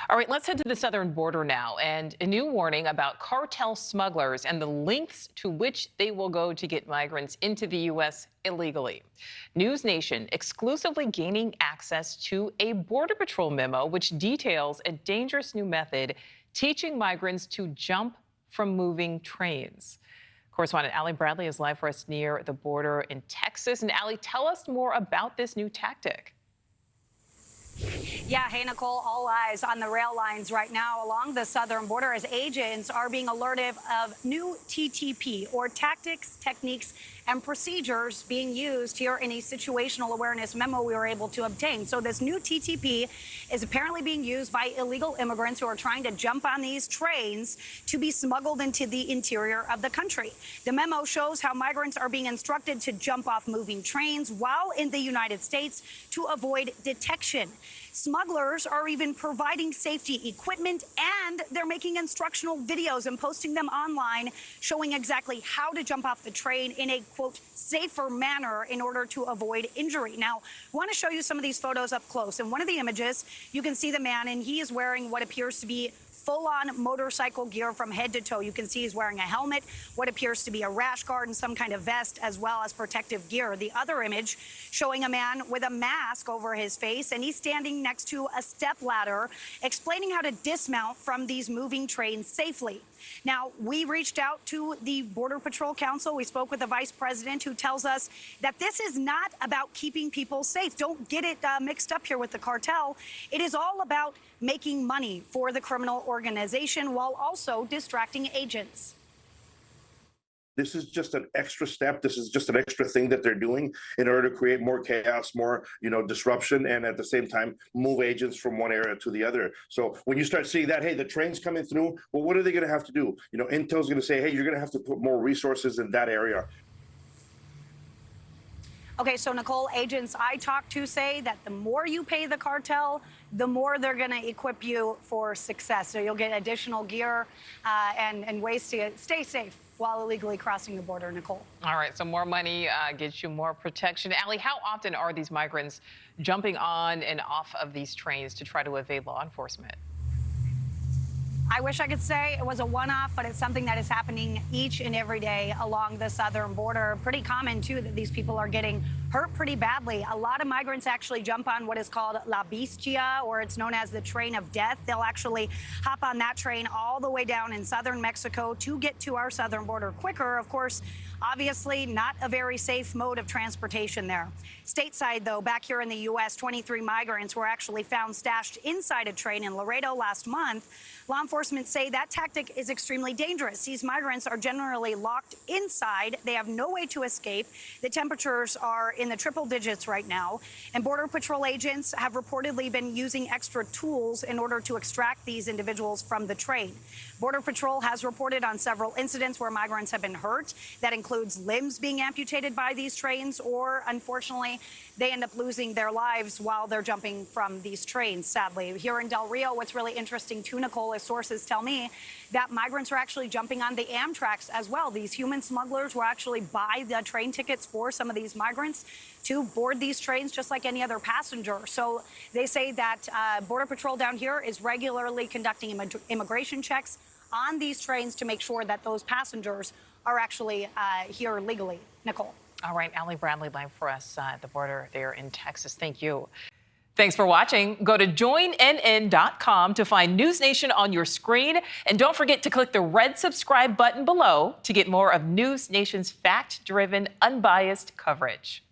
All right, let's head to the southern border now. And a new warning about cartel smugglers and the lengths to which they will go to get migrants into the U.S. illegally. NewsNation exclusively gaining access to a Border Patrol memo, which details a dangerous new method teaching migrants to jump from moving trains. Correspondent Ali Bradley is live for us near the border in Texas. And Ali, tell us more about this new tactic. Yeah, hey, Nichole, all eyes on the rail lines right now along the southern border as agents are being alerted of new TTP, or tactics, techniques, and procedures being used here in a situational awareness memo we were able to obtain. So this new TTP is apparently being used by illegal immigrants who are trying to jump on these trains to be smuggled into the interior of the country. The memo shows how migrants are being instructed to jump off moving trains while in the United States to avoid detection. Smugglers are even providing safety equipment, and they're making instructional videos and posting them online showing exactly how to jump off the train in a, quote, safer manner in order to avoid injury. Now, I want to show you some of these photos up close. In one of the images, you can see the man, and he is wearing what appears to be full-on motorcycle gear from head to toe. You can see he's wearing a helmet, what appears to be a rash guard, and some kind of vest, as well as protective gear. The other image showing a man with a mask over his face, and he's standing next to a step ladder, explaining how to dismount from these moving trains safely. Now, we reached out to the Border Patrol Council. We spoke with the vice president, who tells us that this is not about keeping people safe. Don't get it mixed up here with the cartel. It is all about making money for the criminal organization while also distracting agents. This is just an extra step. This is just an extra thing that they're doing in order to create more chaos, more, disruption, and at the same time, move agents from one area to the other. So when you start seeing that, hey, the train's coming through, well, what are they going to have to do? Intel's going to say, hey, you're going to have to put more resources in that area. Okay, so Nichole, agents I talked to say that the more you pay the cartel, the more they're going to equip you for success. So you'll get additional gear and ways to stay safe while illegally crossing the border, Nichole. All right, so more money gets you more protection. Ali, how often are these migrants jumping on and off of these trains to try to evade law enforcement? I wish I could say it was a one-off, but it's something that is happening each and every day along the southern border. Pretty common, too, that these people are getting hurt pretty badly. A lot of migrants actually jump on what is called La Bestia, or it's known as the train of death. They'll actually hop on that train all the way down in southern Mexico to get to our southern border quicker. Of course, obviously not a very safe mode of transportation there. Stateside, though, back here in the U.S., 23 migrants were actually found stashed inside a train in Laredo last month. Law enforcement say that tactic is extremely dangerous. These migrants are generally locked inside. They have no way to escape. The temperatures are in the triple digits right now, and Border Patrol agents have reportedly been using extra tools in order to extract these individuals from the train. Border Patrol has reported on several incidents where migrants have been hurt. That includes limbs being amputated by these trains, or unfortunately, they end up losing their lives while they're jumping from these trains, sadly. Here in Del Rio, what's really interesting too, Nichole, is sources tell me that migrants are actually jumping on the Amtraks as well. These human smugglers will actually buy the train tickets for some of these migrants to board these trains just like any other passenger. So they say that Border Patrol down here is regularly conducting immigration checks on these trains to make sure that those passengers are actually here legally. Nichole. All right, Ali Bradley live for us at the border there in Texas. Thank you. Thanks for watching. Go to joinnn.com to find NewsNation on your screen. And don't forget to click the red subscribe button below to get more of NewsNation's fact-driven, unbiased coverage.